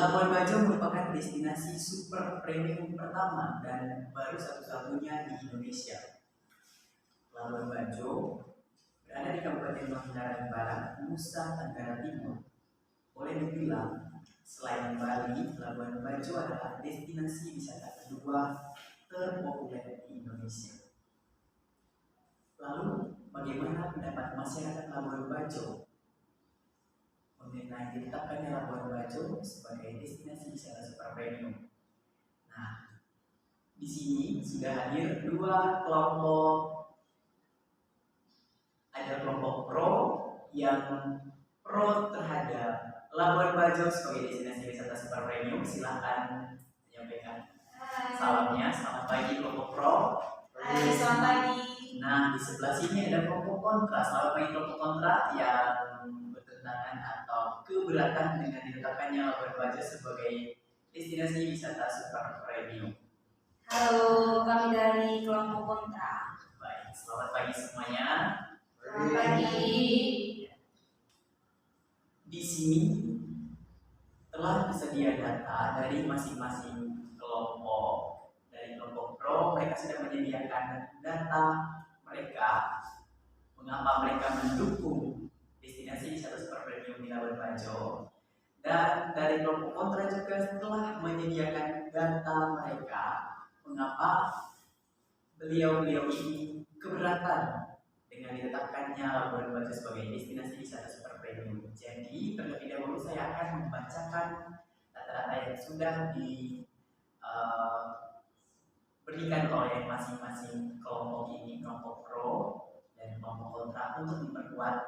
Labuan Bajo merupakan destinasi super premium pertama dan baru satu-satunya di Indonesia. Labuan Bajo berada di Kabupaten Pangandaran Barat, Nusa Tenggara Timur. Boleh dibilang, selain Bali, Labuan Bajo adalah destinasi wisata kedua terpopuler di Indonesia. Lalu, bagaimana pendapat masyarakat Labuan Bajo mengenai ditetapkannya Labuan Bajo sebagai destinasi wisata super premium? Nah, di sini sudah hadir dua kelompok. Ada kelompok pro yang pro terhadap Labuan Bajo sebagai destinasi wisata super premium. Silahkan menyampaikan salamnya. Selamat pagi kelompok pro. Hai, selamat pagi. Nah, di sebelah sini ada kelompok kontra. Selamat pagi kelompok kontra yang bertentangan atau keberatan dengan ditetapkannya Labuan Bajo sebagai destinasi wisata super premium. Halo, kami dari kelompok kontra. Baik, selamat pagi semuanya. Selamat pagi. Di sini telah tersedia data dari masing-masing kelompok. Dari kelompok pro, mereka sudah menyediakan data mereka mengapa mereka mendukung destinasi wisata super premium di Labuan Bajo. Dan dari kelompok kontra juga telah menyediakan data mereka mengapa beliau-beliau ini keberatan dengan ditetapkannya Labuan Bajo sebagai destinasi wisata super premium. Jadi terlebih dahulu saya akan membacakan data-data yang sudah diberikan oleh masing-masing kelompok ini, kelompok pro dan kelompok kontra, untuk memperkuat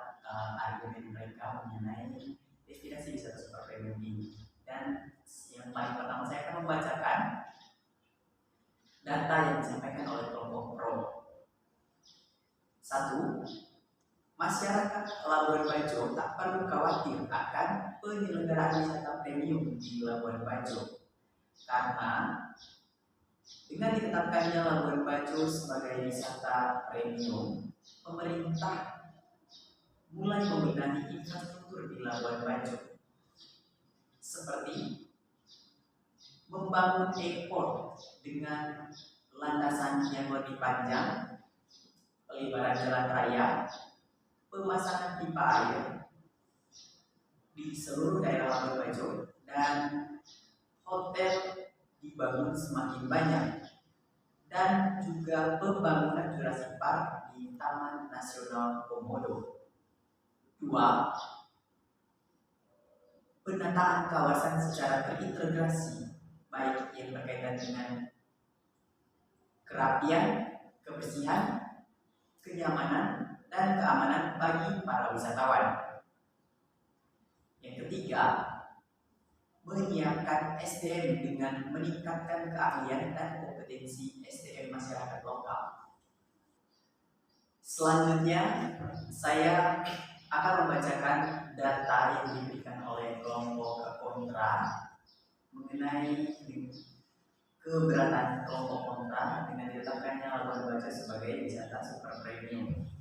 argumen mereka mengenai destinasi wisata super premium ini. Dan yang paling pertama saya akan membacakan data yang disampaikan oleh kelompok pro. 1. Masyarakat Labuan Bajo tak perlu khawatir akan penyelenggaraan wisata premium di Labuan Bajo, karena dengan ditetapkannya Labuan Bajo sebagai wisata premium, pemerintah mulai membenahi infrastruktur di Labuan Bajo, seperti membangun airport dengan landasan yang lebih panjang, pelebaran jalan raya, pemasangan pipa air di seluruh daerah Labuan Bajo, dan hotel dibangun semakin banyak, dan juga pembangunan Jurassic Park di Taman Nasional Komodo. 2. Penataan kawasan secara terintegrasi, baik yang berkaitan dengan kerapian, kebersihan, kenyamanan, dan keamanan bagi para wisatawan. Yang ketiga, menyiapkan SDM dengan meningkatkan keahlian dan kompetensi SDM masyarakat lokal. Selanjutnya, saya akan membacakan data yang diberikan oleh kelompok kontra mengenai keberatan kelompok kontra dengan ditetapkannya Labuan Bajo sebagai wisata super premium.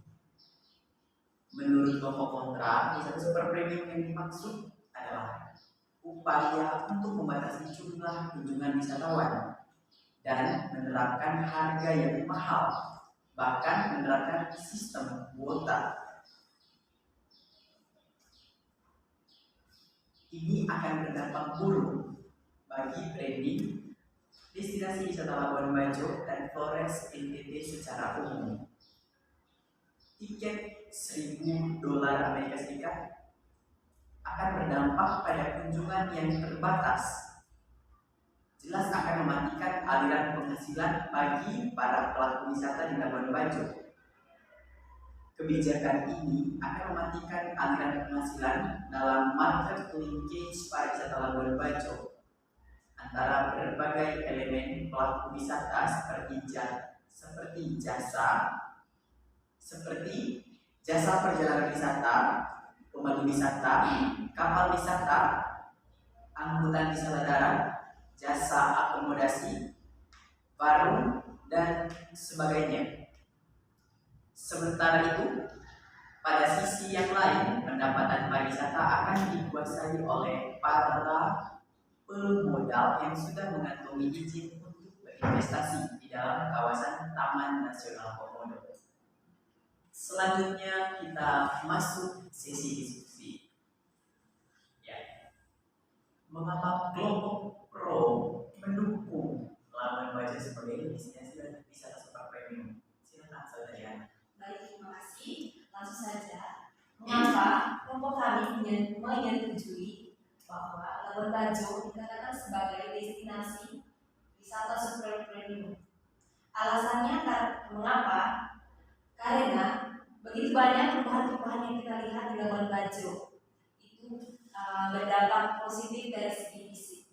Menurut kelompok kontra, wisata super premium yang dimaksud adalah upaya untuk membatasi jumlah kunjungan wisatawan dan menerapkan harga yang mahal, bahkan menerapkan sistem kuota. Ini akan berdampak buruk bagi branding destinasi wisata Labuan Bajo dan Flores NTT secara umum. Tiket $1.000 Amerika Serikat akan berdampak pada kunjungan yang terbatas. Jelas akan mematikan aliran penghasilan bagi para pelaku wisata di Labuan Bajo. Kebijakan ini akan mematikan aliran penghasilan dalam market linkage pariwisata Labuan Bajo antara berbagai elemen pelaku wisata seperti jasa perjalanan wisata, pemandu wisata, kapal wisata, angkutan wisata darat, jasa akomodasi, warung, dan sebagainya. Sementara itu, pada sisi yang lain, pendapatan pariwisata akan dikuasai oleh para pemodal yang sudah mengantongi izin untuk berinvestasi di dalam kawasan Taman Nasional Komodo. Selanjutnya kita masuk sesi diskusi. Ya, mengapa kelompok pro mendukung Labuan Bajo sebagai destinasi wisata super premium? Silakan saudari Ana. Baik, terima kasih. Langsung saja. Mengapa kelompok kami menyetujui bahwa Labuan Bajo dikatakan sebagai destinasi wisata super premium? Alasannya mengapa? Karena begitu banyak perubahan-perubahan yang kita lihat di Labuan Bajo itu berdampak positif dari segi fisik.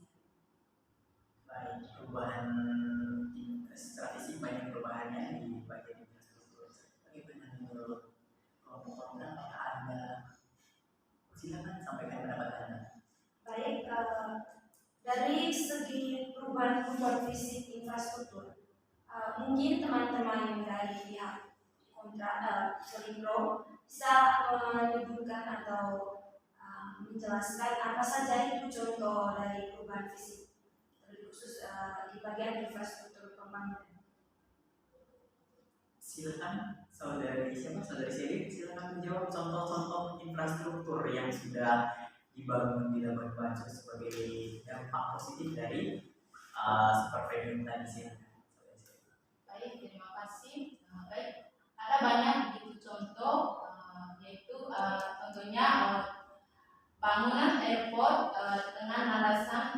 Baik, perubahan secara fisik banyak perubahannya di bagian infrastruktur. Bagaimana menurut kelompok Anda? Apakah Anda silakan sampaikan pendapat Anda? Baik, dari segi perubahan fisik infrastruktur, mungkin teman-teman yang dari pihak pro bisa menyebutkan atau menjelaskan apa saja itu contoh dari perubahan fisik, terlebih khusus di bagian infrastruktur pembangunan. Silakan saudari Seri, silakan menjawab contoh-contoh infrastruktur yang sudah dibangun di Labuan Bajo sebagai dampak positif dari super premium tadi. Silakan. Baik, terima kasih. Baik, ada banyak begitu contoh, yaitu contohnya bangunan airport dengan alasan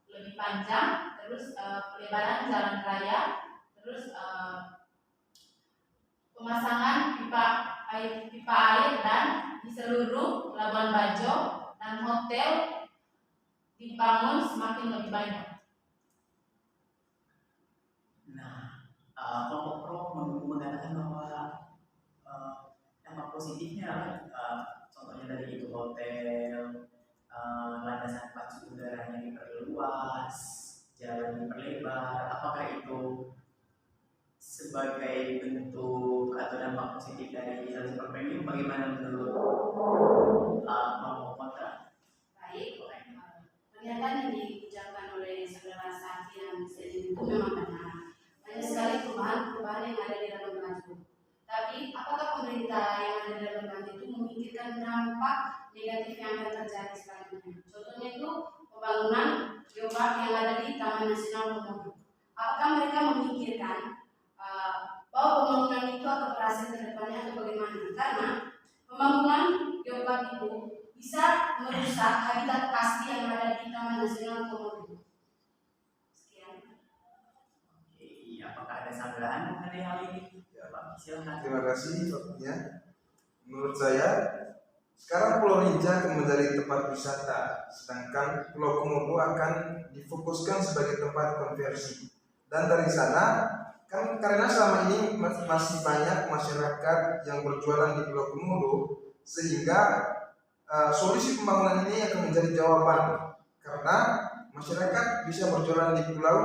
lebih panjang, terus pelebaran jalan raya, terus pemasangan pipa air dan di seluruh Labuan Bajo, dan hotel dibangun semakin lebih banyak. Nah, kelompok pro mengatakan bahwa dampak positifnya contohnya dari itu hotel, landasan pacu udaranya diperluas, jalan diperlebar. Apakah itu sebagai bentuk atau dampak positif dari super premium? Bagaimana menurut kelompok kontra? Baik, pernyataan yang diucapkan oleh saudara Saki dan Selin itu memang benar. Banyak sekali perubahan-perubahan yang ada di Labuan Bajo. Tapi apakah pemerintah yang ada di Labuan Bajo itu memikirkan dampak negatif yang akan terjadi selanjutnya? Contohnya itu pembangunan geopark yang ada di Taman Nasional Komodo. Apakah mereka memikirkan bahwa pembangunan itu akan berhasil ke depannya atau bagaimana? Karena pembangunan geopark itu bisa merusak habitat asli yang ada di Taman Nasional Komodo. Sekian. Oke, apakah ada sanggahan mengenai hal ini? Ya, Pak, silakan. Terima kasih waktunya. Menurut saya, sekarang Pulau Rinca akan menjadi tempat wisata, sedangkan Pulau Komodo akan difokuskan sebagai tempat konversi. Dan dari sana, kan karena selama ini masih banyak masyarakat yang berjualan di Pulau Komodo, sehingga solusi pembangunan ini akan menjadi jawaban, karena masyarakat bisa berjualan di Pulau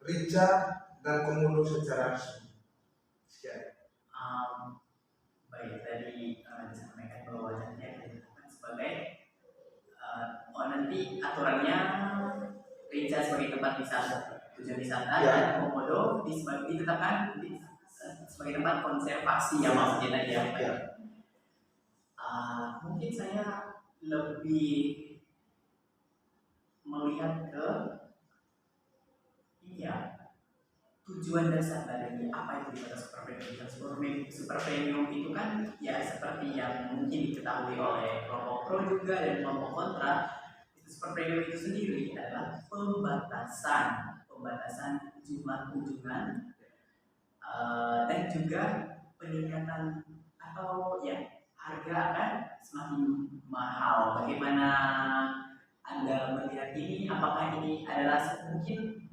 Rinca dan Komodo secara resmi. Sekian. Baik, tadi disampaikan bahwa nanti akan ditetapkan sebagai nanti aturannya Rinca sebagai tempat wisata, tujuan wisata, ya. Dan Komodo ditetapkan sebagai tempat konservasi ya, maksudnya tadi ya. Ya. Mungkin saya lebih melihat ke ini ya, tujuan dasar dari apa itu dikata super premium. Super premium itu kan ya seperti yang mungkin diketahui oleh kelompok pro juga dan kelompok kontra. Super premium itu sendiri adalah pembatasan jumlah kunjungan dan juga peningkatan atau ya harga akan semakin mahal. Bagaimana Anda melihat ini? Apakah ini adalah mungkin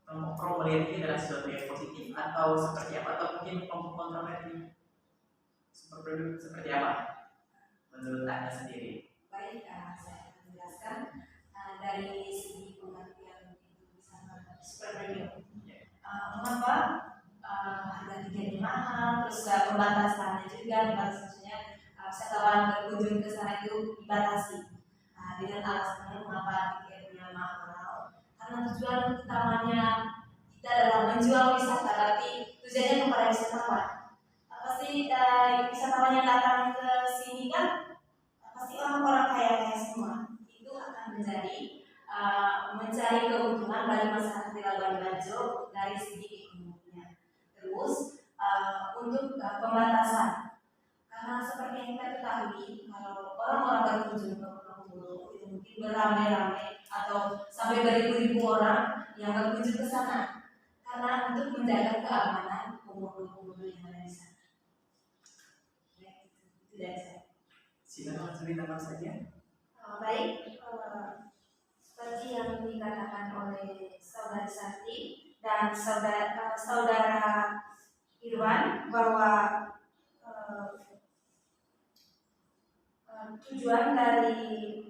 kelompok pro melihat ini adalah sesuatu yang positif atau seperti apa? Atau mungkin kelompok kontra melihat ini seperti apa menurut Anda sendiri? Baik, saya akan menjelaskan dari segi pengertian itu bisa super premium. Mengapa harga tiketnya mahal, terus pembatasannya juga, batasnya wisatawan berkunjung ke sana itu dibatasi. Dengan alasannya mengapa tiket mahal karena tujuan utamanya kita adalah menjual wisata, tapi tujuannya kepada wisatawan. Pasti wisatawan yang datang ke sini kan pasti orang-orang kaya semua. Itu akan menjadi mencari keuntungan bagi masyarakat di Labuan Bajo dari segi ekonominya. Terus untuk pembatasan, karena seperti yang kita ketahui kalau orang-orang berkunjung ke Pulau Komodo itu mungkin beramai-ramai atau sampai beribu-ribu orang yang berkunjung ke sana, karena untuk menjaga keamanan komodo-komodo yang ada di sana. Itu dari saya. Silakan ceritakan saja. Baik, seperti yang dikatakan oleh Saudari Sarti dan Saudara Irwan bahwa tujuan dari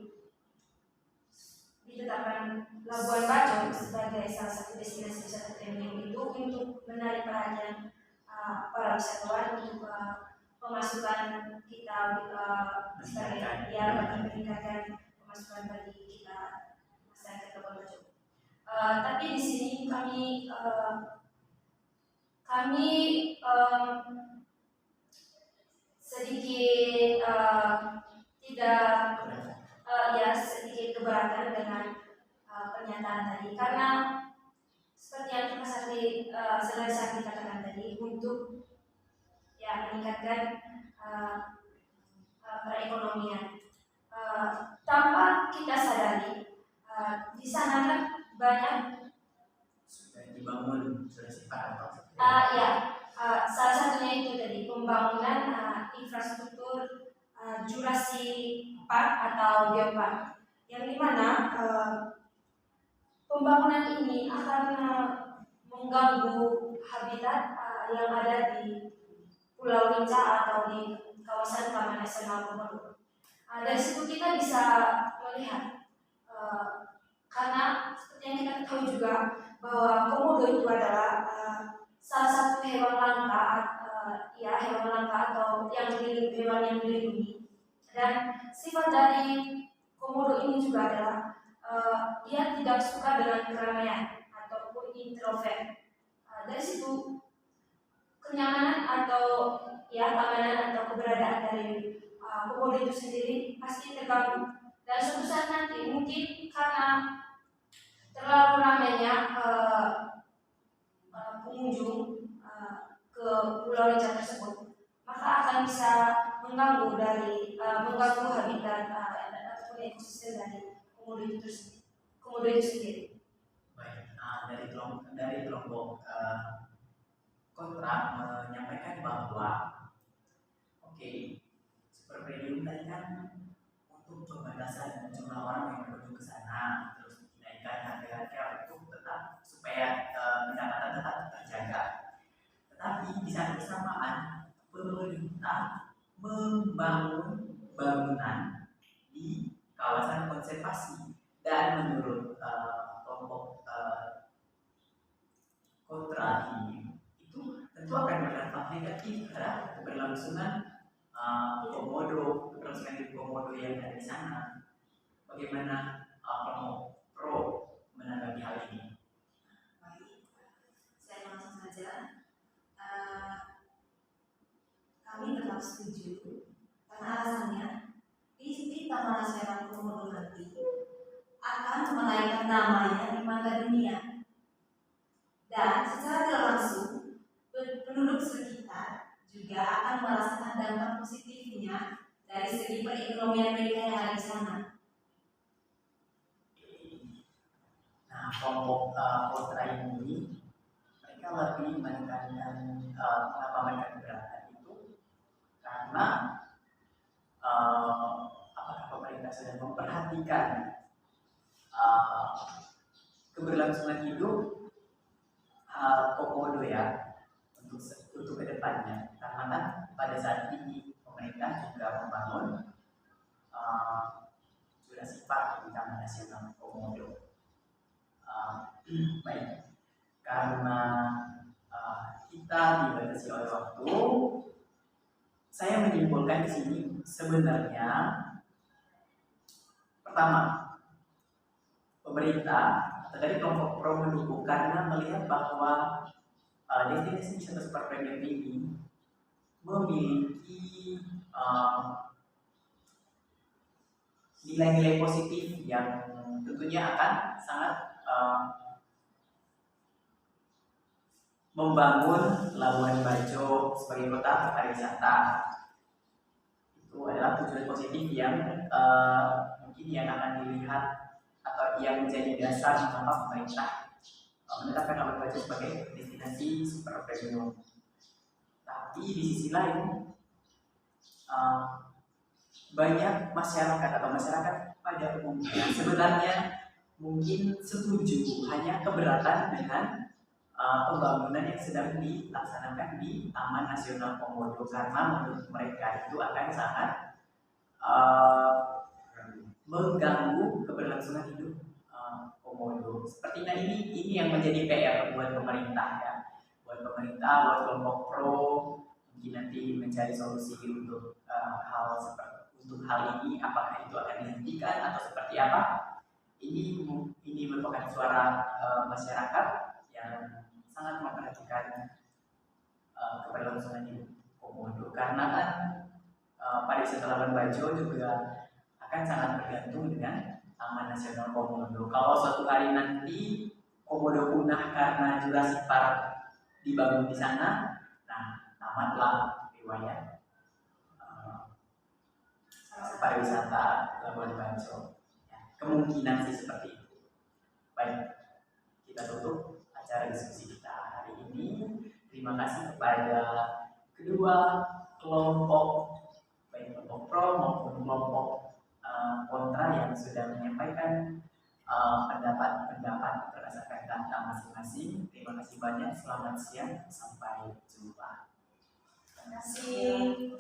ditetapkan Labuan Bajo sebagai salah satu destinasi wisata premium itu untuk menarik perhatian para wisatawan, untuk pemasukan kita sebagai meningkatkan pemasukan bagi kita masyarakat Labuan Bajo. Tapi di sini kami sedikit sedikit keberatan dengan pernyataan tadi, karena seperti yang Saudari Sakti katakan tadi, untuk meningkatkan perekonomian. Tanpa kita sadari di sana kan banyak Sudah dibangun, sudah sifat atau salah satunya itu tadi pembangunan infrastruktur Jurassic Park atau Geopark, yang dimana pembangunan ini akan mengganggu habitat yang ada di Pulau Rinca atau di kawasan Taman Nasional Komodo. Dari situ kita bisa melihat, karena seperti yang kita tahu juga bahwa komodo itu adalah salah satu hewan langka, atau hewan yang dilindungi. Dan sifat dari komodo ini juga adalah dia tidak suka dengan keramaian ataupun introvert. Dari situ kenyamanan atau keamanan atau keberadaan dari komodo itu sendiri pasti terganggu. Dan suatu saat nanti mungkin karena terlalu ramainya pengunjung ke Pulau Rinca tersebut, maka akan bisa mengganggu habitat ataupun ekosistem dari komodo itu sendiri. baik. Dari kelompok kontra menyampaikan bahwa super premium tadi kan untuk pembatasan jumlah orang yang berkunjung ke sana, terus dinaikkan harga untuk tetap supaya pendapatan tetap terjaga. Tetapi di saat bersamaan pemerintah membangun bangunan di kawasan konservasi, dan menurut kelompok kontra ini itu tentu akan berdampak negatif terhadap keberlangsungan keberlangsungan di komodo yang ada di sana. Bagaimana pro menanggapi hal ini? Baik, saya langsung saja. Kami tetap setuju karena alasannya di Taman Nasional Komodo nanti akan menaikkan namanya di mata dunia, dan secara tidak langsung penduduk sekitar juga akan merasakan dampak positifnya dari segi perekonomian mereka yang ada di sana. Nah, kelompok kontra ini mereka lebih menekankan mengapa mereka keberatan itu karena apakah pemerintah sudah memperhatikan keberlangsungan hidup komodo untuk kedepannya, karena kan pada saat ini pemerintah juga membangun Jurassic Park di Taman Nasional Komodo. Baik, karena kita dibatasi oleh waktu, saya menyimpulkan di sini sebenarnya pertama, pemerintah atau dari kelompok pro mendukung karena melihat bahwa destinasi wisata super premium ini memiliki nilai-nilai positif yang tentunya akan sangat membangun Labuan Bajo sebagai kota pariwisata. Itu adalah tujuan positif yang mungkin yang akan dilihat atau yang menjadi dasar mengapa pemerintah menetapkan Labuan Bajo sebagai destinasi super premium. Tapi di sisi lain banyak masyarakat pada umumnya sebenarnya mungkin setuju, hanya keberatan dengan pembangunan yang sedang dilaksanakan di Taman Nasional Komodo karena menurut mereka itu akan sangat mengganggu keberlangsungan hidup Komodo. Sepertinya ini yang menjadi PR buat pemerintah ya, buat kelompok pro mungkin nanti mencari solusi untuk hal ini, apakah itu akan dihentikan atau seperti apa. Ini merupakan suara masyarakat yang sangat memperhatikan keberlangsungan hidup Komodo karena kan pariwisata Labuan Bajo juga akan sangat bergantung dengan Taman Nasional Komodo. Kalau suatu hari nanti Komodo punah karena Jurassic Park dibangun di sana, nah tamatlah riwayat pariwisata Labuan Bajo. Ya, kemungkinan sih seperti itu. Baik, kita tutup acara diskusi kita hari ini. Terima kasih kepada kedua kelompok, baik kelompok pro maupun kelompok kontra yang sudah menyampaikan pendapat berdasarkan data masing-masing. Terima kasih banyak. Selamat siang. Sampai jumpa. Terima kasih.